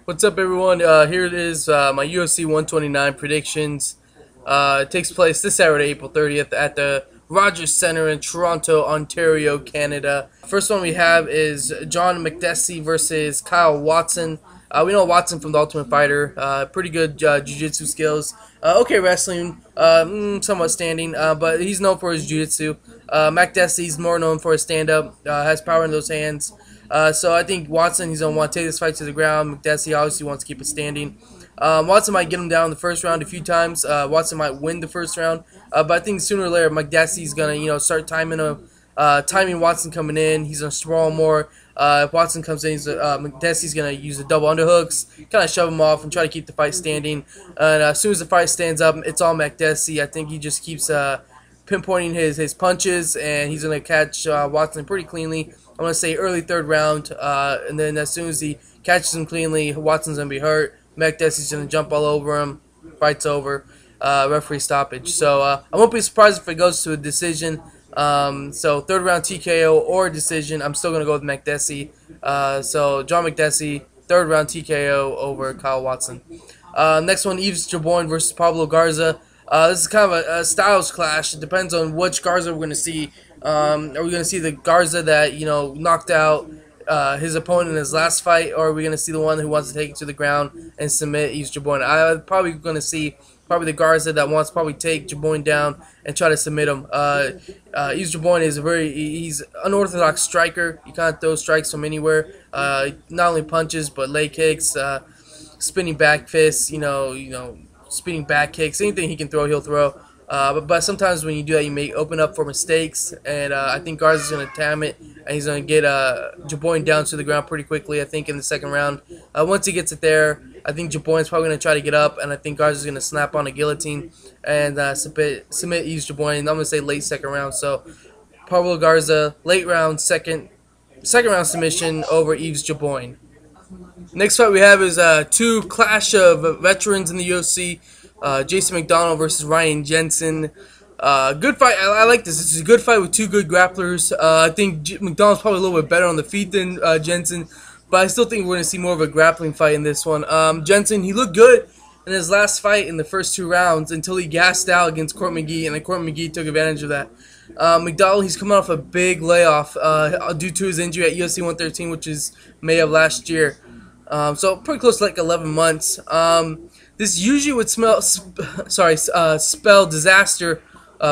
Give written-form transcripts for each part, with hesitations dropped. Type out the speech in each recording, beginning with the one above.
What's up, everyone? Here it is, my UFC 129 predictions. It takes place this Saturday, April 30th, at the Rogers Centre in Toronto, Ontario, Canada. First one we have is John McDessie versus Kyle Watson. We know Watson from The Ultimate Fighter. Pretty good jiu-jitsu skills. Okay wrestling, somewhat standing, but he's known for his jiu-jitsu. McDessie's more known for his stand-up, has power in those hands. So I think Watson, he's going to want to take this fight to the ground. McDessie obviously wants to keep it standing. Watson might get him down in the first round a few times. Watson might win the first round. But I think sooner or later, McDessie's going to, start timing Watson coming in. He's going to sprawl more. If Watson comes in, McDessie's going to use the double underhooks, kind of shove him off and try to keep the fight standing. And as soon as the fight stands up, it's all McDessie. I think he just keeps pinpointing his punches, and he's going to catch Watson pretty cleanly. I'm going to say early third round, and then as soon as he catches him cleanly, Watson's going to be hurt. McDessie's going to jump all over him. Fight's over. Referee stoppage. So I won't be surprised if it goes to a decision. So third round TKO or decision. I'm still going to go with McDessie. So John McDessie, third round TKO over Kyle Watson. Next one, Yves Jabouin versus Pablo Garza. This is kind of a styles clash. It depends on which Garza we're going to see. Are we going to see the Garza that, knocked out his opponent in his last fight, or are we going to see the one who wants to take it to the ground and submit Yves Jabouin? I'm probably going to see the Garza that wants to probably take Jabouin down and try to submit him. Yves Jabouin is he's unorthodox striker. He kind of throws strikes from anywhere. Not only punches, but leg kicks, spinning back fists, spinning back kicks, anything he can throw, he'll throw. But sometimes when you do that, you may open up for mistakes, and I think Garza's going to tam it, and he's going to get Jabouin down to the ground pretty quickly, I think, in the second round. Once he gets it there, I think Jabouin's probably going to try to get up, and I think Garza's going to snap on a guillotine and submit Yves Jabouin. I'm going to say late second round. So Pablo Garza, late round, second round submission over Yves Jabouin. Next fight we have is two clash of veterans in the UFC. Jason McDonald versus Ryan Jensen. Good fight. I like this. It's a good fight with two good grapplers. I think McDonald's probably a little bit better on the feet than Jensen, but I still think we're going to see more of a grappling fight in this one. Jensen, he looked good in his last fight in the first two rounds until he gassed out against Court McGee, and then Court McGee took advantage of that. McDonald, he's coming off a big layoff due to his injury at UFC 113, which is May of last year. So pretty close to like 11 months. This usually would spell disaster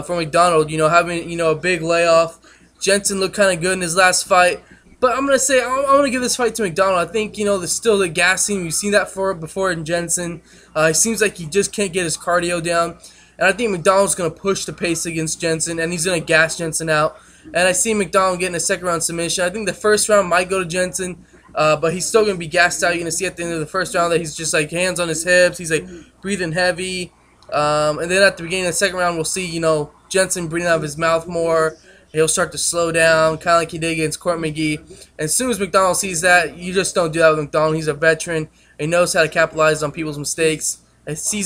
for McDonald. Having a big layoff. Jensen looked kind of good in his last fight, but I'm gonna give this fight to McDonald. I think there's still the gassing. We've seen that before in Jensen. It seems like he just can't get his cardio down, and I think McDonald's gonna push the pace against Jensen, and he's gonna gas Jensen out. And I see McDonald getting a second round submission. I think the first round might go to Jensen. But he's still going to be gassed out. You're going to see at the end of the first round that he's just like hands on his hips. He's like breathing heavy. And then at the beginning of the second round, we'll see, Jensen breathing out of his mouth more. He'll start to slow down, kind of like he did against Court McGee. And as soon as McDonald sees that, you just don't do that with McDonald. He's a veteran. He knows how to capitalize on people's mistakes. I see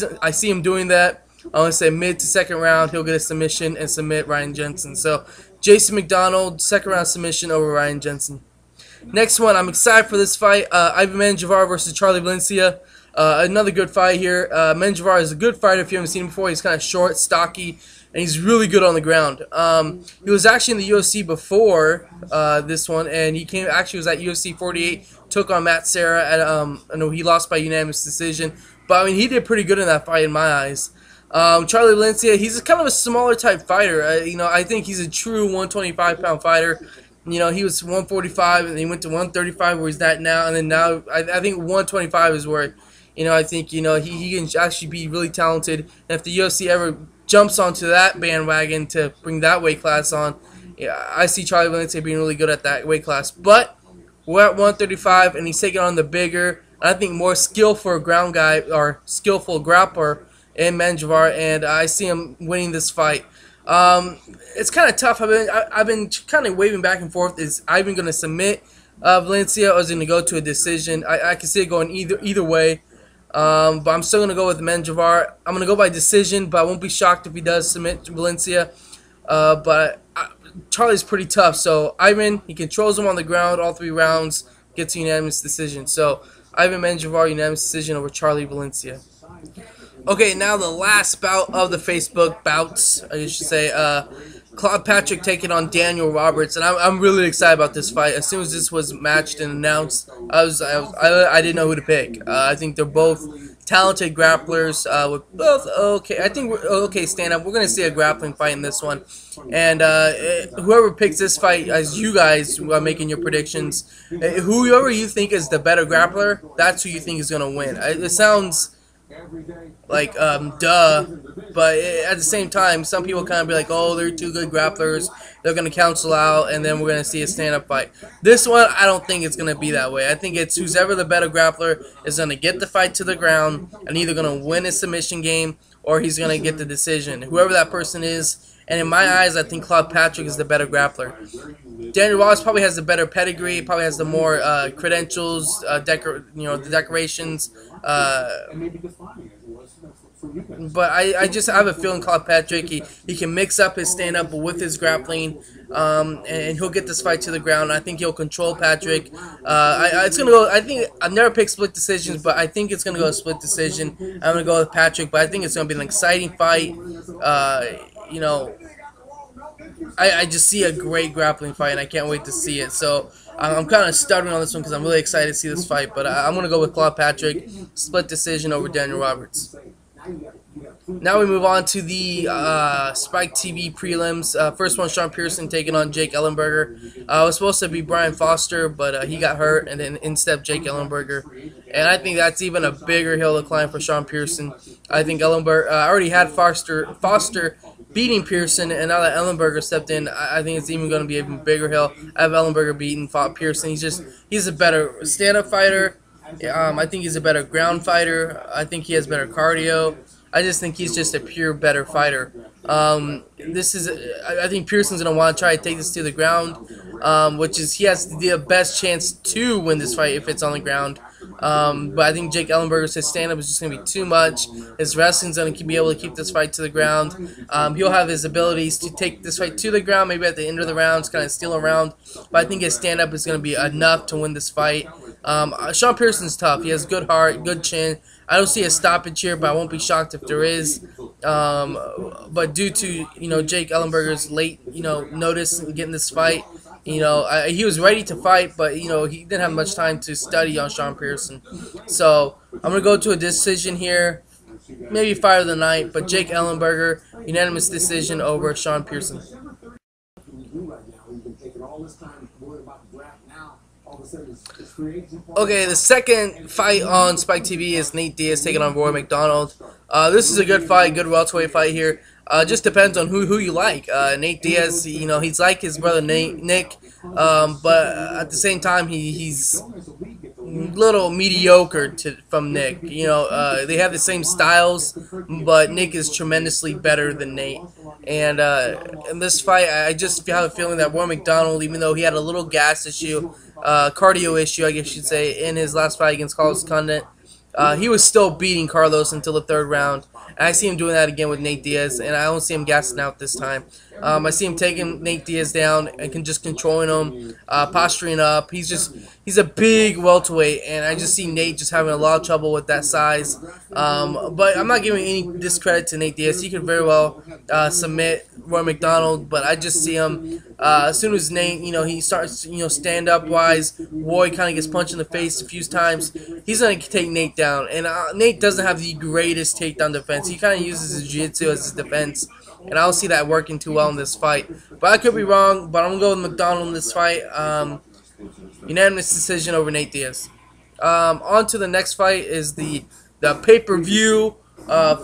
him doing that. I'm going to say mid to second round, he'll get a submission and submit Ryan Jensen. So Jason McDonald, second round submission over Ryan Jensen. Next one, I'm excited for this fight. Ivan Menjivar versus Charlie Valencia. Another good fight here. Menjivar is a good fighter if you haven't seen him before. He's kind of short, stocky, and he's really good on the ground. He was actually in the UFC before this one, and he was at UFC 48, took on Matt Serra. I know he lost by unanimous decision, but he did pretty good in that fight in my eyes. Charlie Valencia, he's kind of a smaller type fighter. I think he's a true 125-pound fighter. He was 145, and he went to 135 where he's at now, and then now I think 125 is where, I think, he can actually be really talented. And if the UFC ever jumps onto that bandwagon to bring that weight class on, I see Charlie Valencia being really good at that weight class. But we're at 135, and he's taking on the bigger, I think more skillful ground guy, or skillful grappler in Menjivar, and I see him winning this fight. It's kind of tough. I've been kind of waving back and forth. Is Ivan going to submit Valencia, or is he going to go to a decision? I can see it going either way. But I'm still going to go with Menjivar. I'm going to go by decision, but I won't be shocked if he does submit Valencia. But Charlie's pretty tough. So Ivan, he controls him on the ground all 3 rounds, gets a unanimous decision. So Ivan Menjivar unanimous decision over Charlie Valencia. Okay, now the last bout of the Facebook bouts, I should say. Claude Patrick taking on Daniel Roberts, and I'm really excited about this fight. As soon as this was matched and announced, I didn't know who to pick. I think they're both talented grapplers with both okay. I think okay stand up. We're gonna see a grappling fight in this one, and whoever picks this fight, as you guys are making your predictions, whoever you think is the better grappler, that's who you think is gonna win. It sounds like duh, but at the same time, some people kind of be like, oh, they're two good grapplers, they're gonna cancel out, and then we're gonna see a stand-up fight. This one, I don't think it's gonna be that way. I think it's who's ever the better grappler is gonna get the fight to the ground and either gonna win a submission game or he's gonna get the decision, whoever that person is. And in my eyes, I think Claude Patrick is the better grappler. Daniel Roberts probably has the better pedigree, probably has the more credentials, the decorations. But I just have a feeling Claude Patrick, he can mix up his stand-up with his grappling, and he'll get this fight to the ground. I think he'll control Patrick. It's gonna go. I think I've never picked split decisions, but I think it's gonna go a split decision. I'm gonna go with Patrick, but I think it's gonna be an exciting fight. I just see a great grappling fight, and I can't wait to see it. So I'm kind of stuttering on this one because I'm really excited to see this fight. But I'm going to go with Claude Patrick, split decision over Daniel Roberts. Now we move on to the Spike TV prelims. First one, Sean Pearson taking on Jake Ellenberger. It was supposed to be Brian Foster, but he got hurt, and then in stepped Jake Ellenberger. And I think that's even a bigger hill to climb for Sean Pearson. I think Ellenberger already had Foster beating Pearson, and now that Ellenberger stepped in, I think it's even going to be an even bigger hill. I have Ellenberger beating Pearson. He's a better stand-up fighter. I think he's a better ground fighter. I think he has better cardio. I just think he's just a pure better fighter. I think Pearson's going to want to try to take this to the ground, which is he has the best chance to win this fight if it's on the ground. But I think Jake Ellenberger's stand-up is just going to be too much. His wrestling's going to be able to keep this fight to the ground. He'll have his abilities to take this fight to the ground, maybe at the end of the rounds, kind of steal a round. But I think his stand-up is going to be enough to win this fight. Sean Pearson's tough. He has good heart, good chin. I don't see a stoppage here, but I won't be shocked if there is. But due to Jake Ellenberger's late notice in getting this fight, he was ready to fight, but he didn't have much time to study on Sean Pearson. So I'm gonna go to a decision here, maybe fight of the night, but Jake Ellenberger unanimous decision over Sean Pearson. Okay, the second fight on Spike TV is Nate Diaz taking on Roy McDonald. This is a good fight, good welterweight fight here. Just depends on who you like. Nate Diaz, he's like his brother Nick, but at the same time he's a little mediocre from Nick. They have the same styles, but Nick is tremendously better than Nate. And in this fight, I just have a feeling that Roy McDonald, even though he had a little gas issue, cardio issue, I guess you'd say, in his last fight against Carlos Condit, he was still beating Carlos until the third round. And I see him doing that again with Nate Diaz, and I don't see him gassing out this time. I see him taking Nate Diaz down and just controlling him, posturing up. He's a big welterweight, and I just see Nate just having a lot of trouble with that size. But I'm not giving any discredit to Nate Diaz. He could very well submit Roy McDonald, but I just see him as soon as Nate, he starts, stand up wise. Roy kind of gets punched in the face a few times. He's gonna take Nate down, and Nate doesn't have the greatest takedown defense. He kind of uses his jiu-jitsu as his defense, and I don't see that working too well in this fight. But I could be wrong, but I'm going to go with McDonald in this fight. Unanimous decision over Nate Diaz. On to the next fight is the pay-per-view.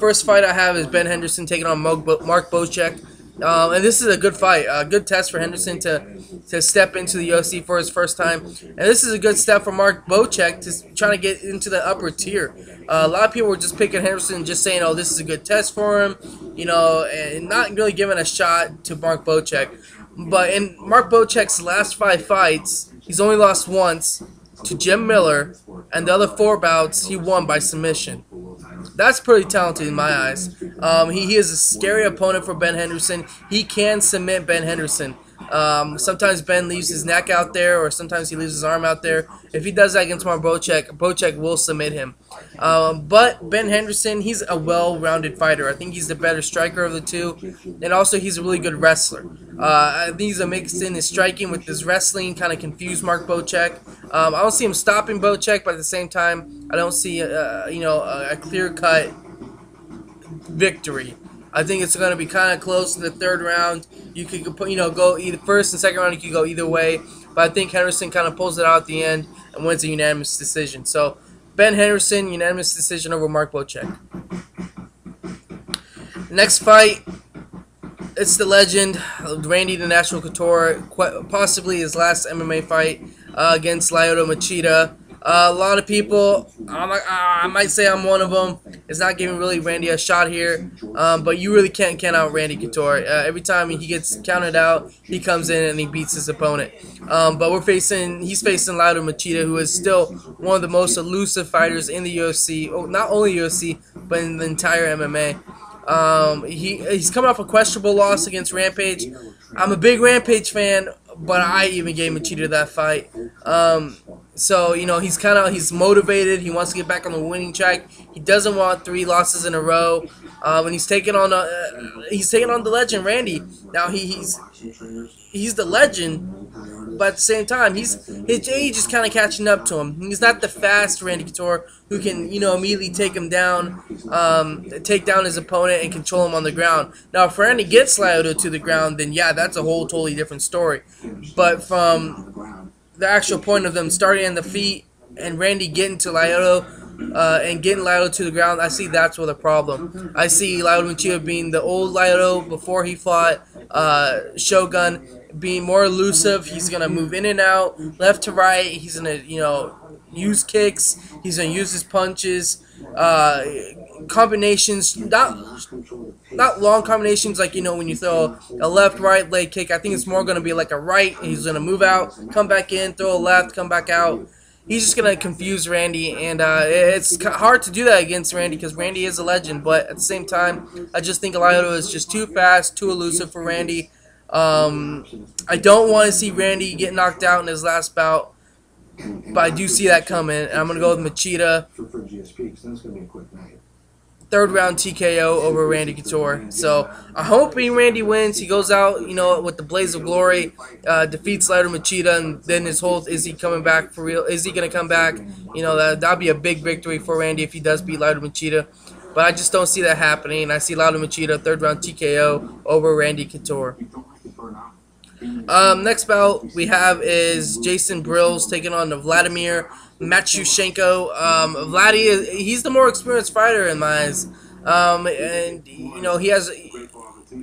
First fight I have is Ben Henderson taking on Mark Bocek. And this is a good fight, a good test for Henderson to step into the UFC for his first time. And this is a good step for Mark Bocek to trying to get into the upper tier. A lot of people were just picking Henderson, just saying, oh, this is a good test for him, and not really giving a shot to Mark Bocek. But in Mark Bocek's last 5 fights, he's only lost once to Jim Miller, and the other 4 bouts he won by submission. That's pretty talented in my eyes. He is a scary opponent for Ben Henderson. He can submit Ben Henderson. Sometimes Ben leaves his neck out there, or sometimes he leaves his arm out there. If he does that against Mark Bocek will submit him. But Ben Henderson, he's a well-rounded fighter. I think he's the better striker of the two, and also he's a really good wrestler. I think he's a mix in his striking with his wrestling, kind of confused Mark Bocek. I don't see him stopping Bocek, but at the same time, I don't see a clear-cut victory. I think it's going to be kind of close in the third round. You could go either first and second round. You could go either way, but I think Henderson kind of pulls it out at the end and wins a unanimous decision. So Ben Henderson, unanimous decision over Mark Bocek. Next fight, it's the legend Randy the Natural Couture, possibly his last MMA fight against Lyoto Machida. A lot of people, I might say I'm one of them, is not giving really Randy a shot here, but you really can't count out Randy Couture. Every time he gets counted out, he comes in and he beats his opponent. But he's facing Lyoto Machida, who is still one of the most elusive fighters in the UFC, not only UFC, but in the entire MMA. He's coming off a questionable loss against Rampage. I'm a big Rampage fan, but I even gave Machida that fight. So he's motivated. He wants to get back on the winning track. He doesn't want 3 losses in a row. And he's taking on the legend Randy. Now he's the legend, but at the same time his age is kind of catching up to him. He's not the fast Randy Couture who can immediately take him down, take down his opponent and control him on the ground. Now if Randy gets Lyoto to the ground, then yeah, that's a whole totally different story. But from the actual point of them starting on the feet and Randy getting to Lyoto and getting Lyoto to the ground, I see that's where the problem. I see Lyoto Machida being the old Lyoto before he fought Shogun, being more elusive. He's gonna move in and out, left to right. He's gonna use kicks. He's gonna use his punches, combinations, not long combinations like when you throw a left right leg kick. I think it's more gonna be like a right. He's gonna move out, come back in, throw a left, come back out. He's just gonna confuse Randy, and it's hard to do that against Randy because Randy is a legend. But at the same time, I just think Lyoto is just too fast, too elusive for Randy. I don't want to see Randy get knocked out in his last bout, but I do see that coming. And I'm gonna go with Machida. Third round TKO over Randy Couture. So I'm hoping Randy wins. He goes out, with the blaze of glory, defeats Lyoto Machida, and then is he coming back for real? Is he gonna come back? That'd be a big victory for Randy if he does beat Lyoto Machida. But I just don't see that happening. I see Lyoto Machida third round TKO over Randy Couture. Next bout we have is Jason Brills taking on Vladimir Matyushenko. Vladdy, he's the more experienced fighter in my eyes, and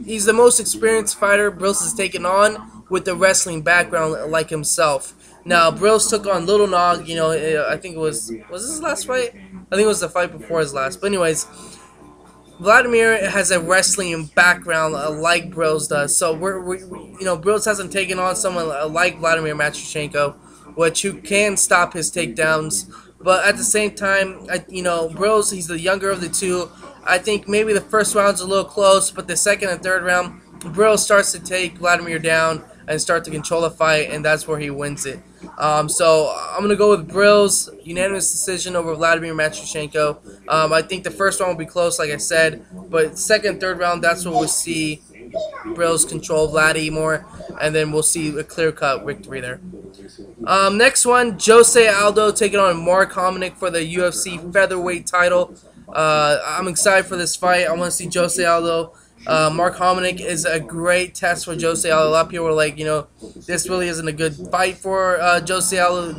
he's the most experienced fighter Brills has taken on with the wrestling background like himself. Now Brills took on Little Nog. I think it was this his last fight? I think it was the fight before his last. But anyways, Vladimir has a wrestling background like Brills does. So Brills hasn't taken on someone like Vladimir Matyushenko, who can stop his takedowns. But at the same time, Brills, he's the younger of the two. I think maybe the first round's a little close, but the second and third round, Brills starts to take Vladimir down and start to control the fight, and that's where he wins it. So I'm going to go with Brills, unanimous decision over Vladimir Matyushenko. I think the first round will be close, like I said, but second, third round, that's where we'll see Brills control Vladdy more, and then we'll see a clear-cut victory there. Next one, Jose Aldo taking on Mark Hominick for the UFC featherweight title. I'm excited for this fight. I want to see Jose Aldo. Mark Hominick is a great test for Jose Aldo. A lot of people are like, this really isn't a good fight for Jose Aldo.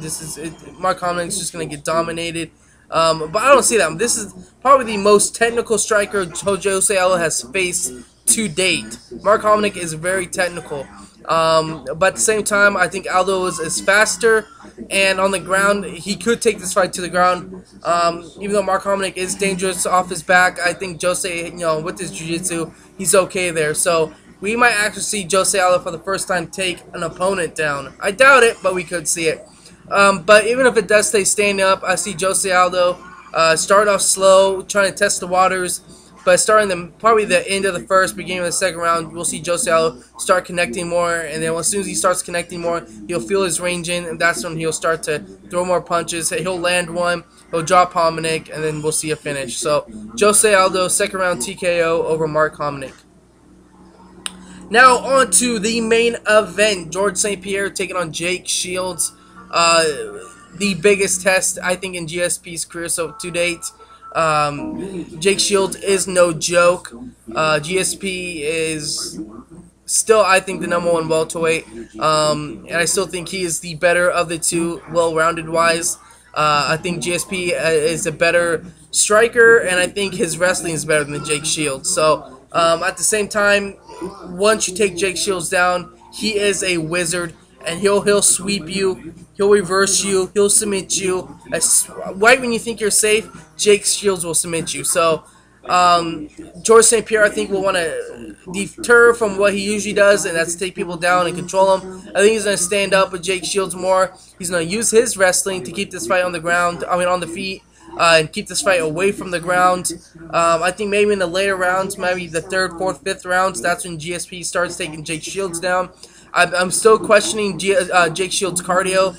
Mark Hominick's just going to get dominated. But I don't see that. This is probably the most technical striker Jose Aldo has faced to date. Mark Hominick is very technical. But at the same time, I think Aldo is faster, and on the ground, he could take this fight to the ground. Even though Mark Hominick is dangerous off his back, I think Jose, with his jiu-jitsu, he's okay there. So we might actually see Jose Aldo for the first time take an opponent down. I doubt it, but we could see it. But even if it does stay standing up, I see Jose Aldo start off slow, trying to test the waters, But starting probably the end of the first, beginning of the second round, we'll see Jose Aldo start connecting more, and then as soon as he starts connecting more, he'll feel his range in, and that's when he'll start to throw more punches. He'll land one, he'll drop Hominick, and then we'll see a finish. So Jose Aldo, second round TKO over Mark Hominick. Now on to the main event. George St. Pierre taking on Jake Shields. The biggest test, I think, in GSP's career to date. Jake Shields is no joke. GSP is still, I think, the #1 welterweight. And I still think he is the better of the two, well-rounded wise. I think GSP is a better striker, and I think his wrestling is better than Jake Shields. So at the same time, once you take Jake Shields down, he is a wizard, and he'll sweep you, he'll reverse you, he'll submit you. Right when you think you're safe, Jake Shields will submit you. So George St. Pierre, I think, will want to deter from what he usually does, and that's take people down and control them. I think he's going to stand up with Jake Shields more. He's going to use his wrestling to keep this fight on the ground, on the feet. And keep this fight away from the ground. I think maybe in the later rounds, maybe the 3rd, 4th, 5th rounds, that's when GSP starts taking Jake Shields down. I'm still questioning Jake Shields' cardio.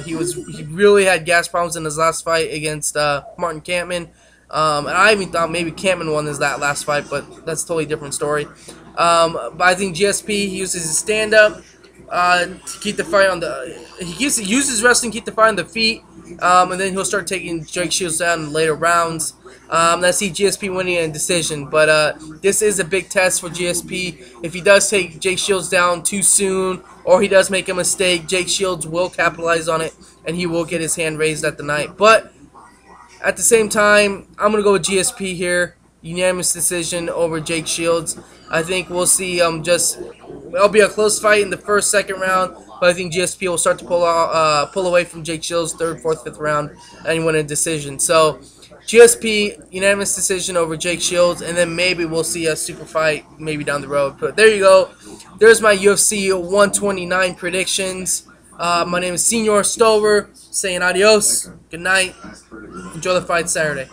He really had gas problems in his last fight against Martin Kampmann. And I even thought maybe Kampmann won that last fight, but that's a totally different story. But I think GSP, he uses his stand-up to keep the fight on the... He uses wrestling to keep the fight on the feet. And then he'll start taking Jake Shields down in later rounds. I see GSP winning in a decision, but this is a big test for GSP. If he does take Jake Shields down too soon, or he does make a mistake, Jake Shields will capitalize on it, and he will get his hand raised at the night. But at the same time, I'm going to go with GSP here. Unanimous decision over Jake Shields. I think we'll see it'll be a close fight in the 1st, 2nd round, but I think GSP will start to pull away from Jake Shields 3rd, 4th, 5th round and win a decision. So GSP, unanimous decision over Jake Shields, and then maybe we'll see a super fight maybe down the road. But there you go. There's my UFC 129 predictions. My name is Senor Stover, saying adios, good night, enjoy the fight Saturday.